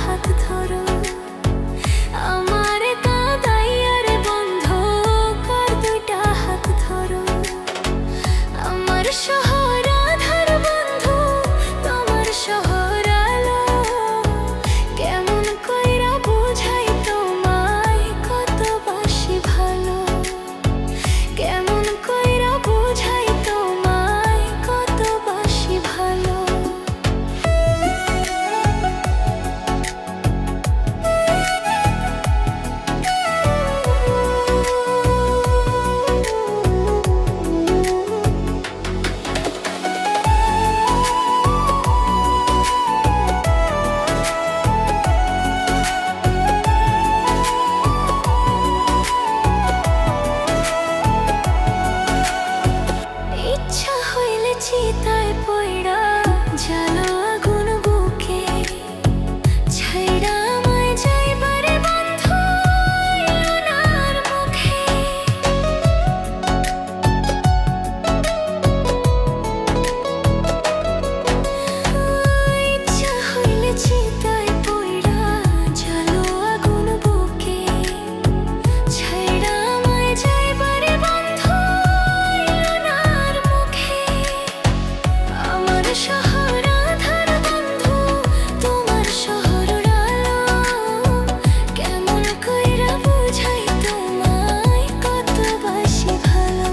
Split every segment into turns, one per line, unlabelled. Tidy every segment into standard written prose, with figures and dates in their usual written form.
হাত ধরো, আমার কাঁদাইয়ার বন্ধু কার দুইটা হাত ধরো। আমার শহর আধার বন্ধু, তোমার শহর আলো, কেমন কইরা বুঝাই তোমায় কত বাসি ভালো, কেমন কইরা বুঝাই তোমায় কত বাসি ভালো। ইচ্ছা হইলে চিতায় পইড়া জ্বালো আগুন বুকে, ছাইড়া আমায় যাইবারে বন্ধু আয়নার মুখে। ইচ্ছা হইলে চিতায় পইড়া জ্বালো আগুন বুকে, ছাইড়া আমায় যাইবারে বন্ধু আয়নার মুখে। আমার শহর আধার বন্ধু, তোমার শহর আলো, কেমন কইরা বুঝাই তোমায় কত বাসি ভালো,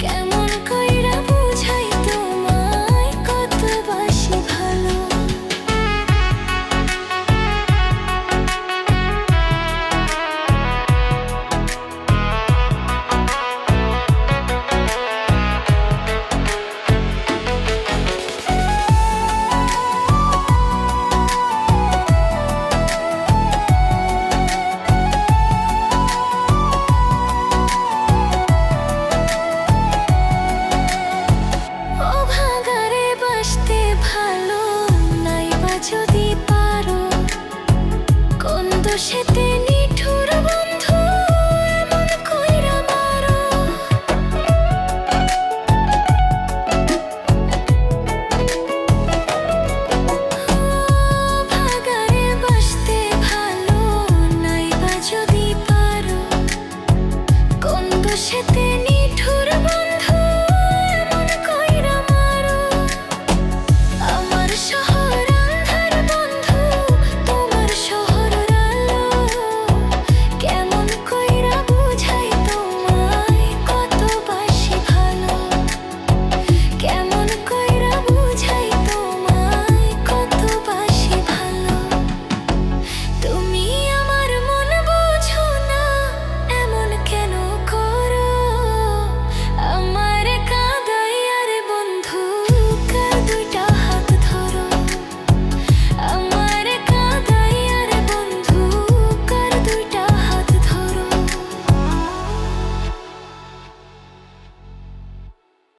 কেমন কইরা বুঝাই তোমায় কত বাসি ভালো। ও ভাগারে বাসতে ভালো, নাইবা যদি পারো, কোন দোষেতে